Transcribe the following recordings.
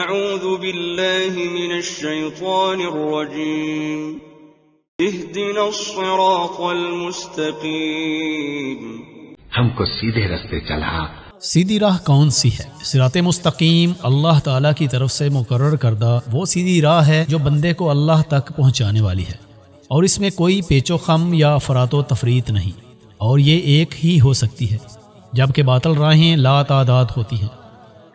اعوذ باللہ من الشیطان الرجیم اہدنا الصراط المستقیم ہم کو سیدھے راستے چلا۔ سیدھی راہ کون سی ہے؟ صراط مستقیم اللہ تعالیٰ کی طرف سے مقرر کردہ وہ سیدھی راہ ہے جو بندے کو اللہ تک پہنچانے والی ہے، اور اس میں کوئی پیچ و خم یا افراط و تفریط نہیں، اور یہ ایک ہی ہو سکتی ہے، جبکہ باطل راہیں لا تعداد ہوتی ہیں۔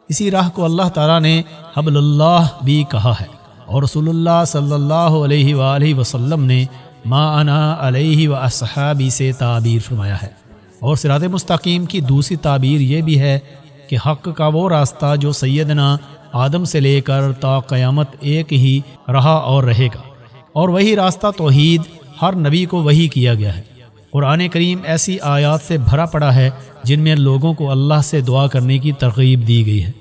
اسی راہ کو اللہ تعالیٰ نے حبل اللہ بھی کہا ہے، اور رسول اللہ صلی اللہ علیہ وآلہ وسلم نے ما انا علیہ واصحابی سے تعبیر فرمایا ہے۔ اور صراط مستقیم کی دوسری تعبیر یہ بھی ہے کہ حق کا وہ راستہ جو سیدنا آدم سے لے کر تا قیامت ایک ہی رہا اور رہے گا، اور وہی راستہ توحید ہر نبی کو وحی کیا گیا ہے۔ قرآن کریم ایسی آیات سے بھرا پڑا ہے جن میں لوگوں کو اللہ سے دعا کرنے کی ترغیب دی گئی ہے،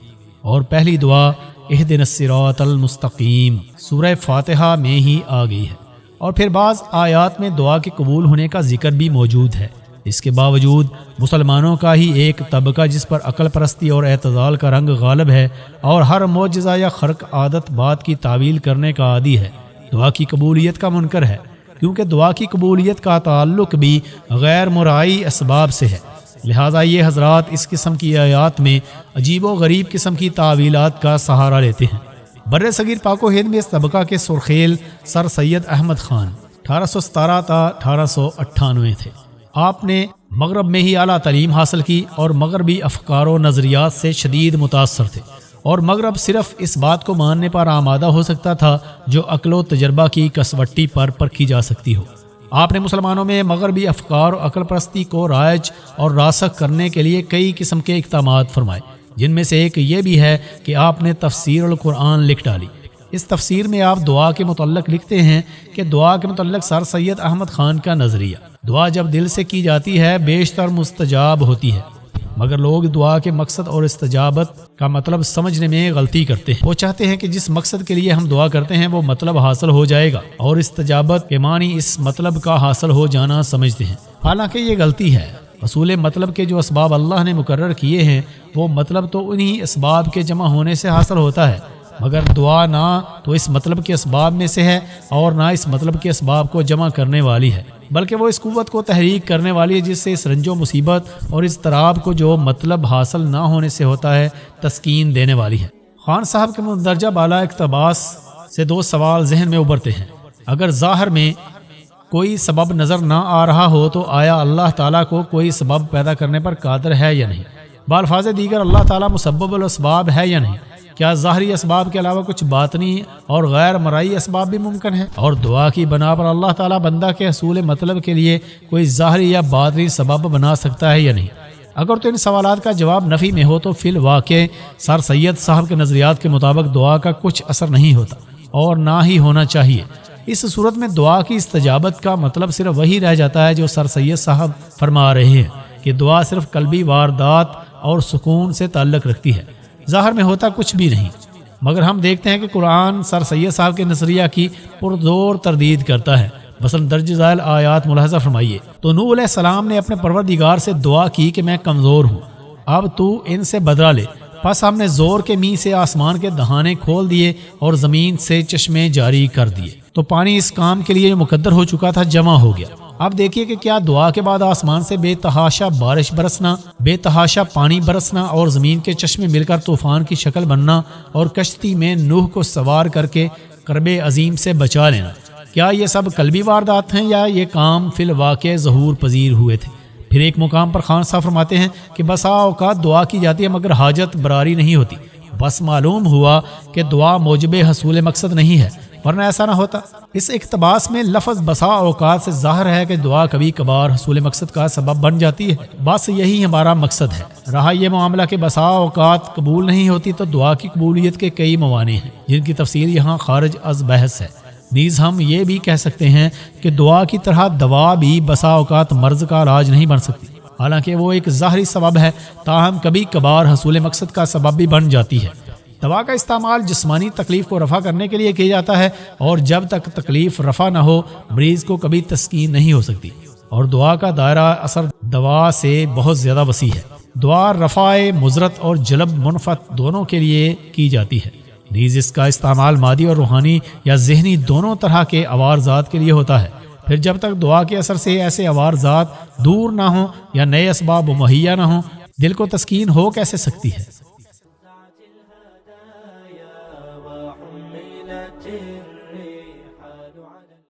اور پہلی دعا اہدنا الصراط المستقیم سورہ فاتحہ میں ہی آ گئی ہے، اور پھر بعض آیات میں دعا کے قبول ہونے کا ذکر بھی موجود ہے۔ اس کے باوجود مسلمانوں کا ہی ایک طبقہ جس پر عقل پرستی اور اعتزال کا رنگ غالب ہے اور ہر معجزہ یا خرق عادت بات کی تعویل کرنے کا عادی ہے، دعا کی قبولیت کا منکر ہے، کیونکہ دعا کی قبولیت کا تعلق بھی غیر مراعی اسباب سے ہے۔ لہٰذا یہ حضرات اس قسم کی آیات میں عجیب و غریب قسم کی تعویلات کا سہارا لیتے ہیں۔ بر صغیر پاک و ہند میں اس طبقہ کے سرخیل سر سید احمد خان 1817 تا 1898 تھے۔ آپ نے مغرب میں ہی اعلیٰ تعلیم حاصل کی اور مغربی افکار و نظریات سے شدید متاثر تھے، اور مغرب صرف اس بات کو ماننے پر آمادہ ہو سکتا تھا جو عقل و تجربہ کی کسوٹی پر پرکھی جا سکتی ہو۔ آپ نے مسلمانوں میں مغربی افکار و عقل پرستی کو رائج اور راسخ کرنے کے لیے کئی قسم کے اقدامات فرمائے، جن میں سے ایک یہ بھی ہے کہ آپ نے تفسیر القرآن لکھ ڈالی۔ اس تفسیر میں آپ دعا کے متعلق لکھتے ہیں کہ دعا کے متعلق سر سید احمد خان کا نظریہ، دعا جب دل سے کی جاتی ہے بیشتر مستجاب ہوتی ہے، مگر لوگ دعا کے مقصد اور استجابت کا مطلب سمجھنے میں غلطی کرتے ہیں۔ وہ چاہتے ہیں کہ جس مقصد کے لیے ہم دعا کرتے ہیں وہ مطلب حاصل ہو جائے گا، اور استجابت کے معنی اس مطلب کا حاصل ہو جانا سمجھتے ہیں، حالانکہ یہ غلطی ہے۔ اصول مطلب کے جو اسباب اللہ نے مقرر کیے ہیں وہ مطلب تو انہی اسباب کے جمع ہونے سے حاصل ہوتا ہے، مگر دعا نہ تو اس مطلب کے اسباب میں سے ہے اور نہ اس مطلب کے اسباب کو جمع کرنے والی ہے، بلکہ وہ اس قوت کو تحریک کرنے والی ہے جس سے اس رنج و مصیبت اور اضطراب کو جو مطلب حاصل نہ ہونے سے ہوتا ہے تسکین دینے والی ہے۔ خان صاحب کے مندرجہ بالا اقتباس سے دو سوال ذہن میں ابھرتے ہیں۔ اگر ظاہر میں کوئی سبب نظر نہ آ رہا ہو تو آیا اللہ تعالیٰ کو کوئی سبب پیدا کرنے پر قادر ہے یا نہیں؟ بالفاظ دیگر اللہ تعالیٰ مسبب الاسباب ہے یا نہیں؟ کیا ظاہری اسباب کے علاوہ کچھ باطنی اور غیر مرئی اسباب بھی ممکن ہیں؟ اور دعا کی بنا پر اللہ تعالیٰ بندہ کے حصول مطلب کے لیے کوئی ظاہری یا باطنی سبب بنا سکتا ہے یا نہیں؟ اگر تو ان سوالات کا جواب نفی میں ہو تو فی الواقع سر سید صاحب کے نظریات کے مطابق دعا کا کچھ اثر نہیں ہوتا اور نہ ہی ہونا چاہیے۔ اس صورت میں دعا کی استجابت کا مطلب صرف وہی رہ جاتا ہے جو سر سید صاحب فرما رہے ہیں کہ دعا صرف قلبی واردات اور سکون سے تعلق رکھتی ہے، ظاہر میں ہوتا کچھ بھی نہیں۔ مگر ہم دیکھتے ہیں کہ قرآن سر سید صاحب کے نظریہ کی پرزور تردید کرتا ہے۔ مثلا درج ذیل آیات ملاحظہ فرمائیے تو نوح علیہ السلام نے اپنے پروردگار سے دعا کی کہ میں کمزور ہوں، اب تو ان سے بدلہ لے۔ پس ہم نے زور کے می سے آسمان کے دہانے کھول دیے اور زمین سے چشمے جاری کر دیے، تو پانی اس کام کے لیے جو مقدر ہو چکا تھا جمع ہو گیا۔ اب دیکھیے کہ کیا دعا کے بعد آسمان سے بے تحاشا بارش برسنا، بے تحاشا پانی برسنا اور زمین کے چشمے مل کر طوفان کی شکل بننا اور کشتی میں نوح کو سوار کر کے کرب عظیم سے بچا لینا، کیا یہ سب قلبی واردات ہیں یا یہ کام فی الواقع ظہور پذیر ہوئے تھے؟ پھر ایک مقام پر خان صاحب فرماتے ہیں کہ بسا اوقات دعا کی جاتی ہے مگر حاجت براری نہیں ہوتی، بس معلوم ہوا کہ دعا موجب حصول مقصد نہیں ہے، ورنہ ایسا نہ ہوتا۔ اس اقتباس میں لفظ بسا اوقات سے ظاہر ہے کہ دعا کبھی کبھار حصول مقصد کا سبب بن جاتی ہے، بس یہی ہمارا مقصد ہے۔ رہا یہ معاملہ کہ بسا اوقات قبول نہیں ہوتی تو دعا کی قبولیت کے کئی موانع ہیں جن کی تفصیل یہاں خارج از بحث ہے۔ نیز ہم یہ بھی کہہ سکتے ہیں کہ دعا کی طرح دوا بھی بسا اوقات مرض کا علاج نہیں بن سکتی، حالانکہ وہ ایک ظاہری سبب ہے، تاہم کبھی کبھار حصول مقصد کا سبب بھی بن جاتی ہے۔ دوا کا استعمال جسمانی تکلیف کو رفع کرنے کے لیے کیا جاتا ہے، اور جب تک تکلیف رفع نہ ہو مریض کو کبھی تسکین نہیں ہو سکتی، اور دعا کا دائرہ اثر دوا سے بہت زیادہ وسیع ہے۔ دعا رفع مضرت اور جلب منفعت دونوں کے لیے کی جاتی ہے، نیز اس کا استعمال مادی اور روحانی یا ذہنی دونوں طرح کے عوارضات کے لیے ہوتا ہے۔ پھر جب تک دعا کے اثر سے ایسے عوارضات دور نہ ہوں یا نئے اسباب مہیا نہ ہوں، دل کو تسکین ہو کیسے سکتی ہے؟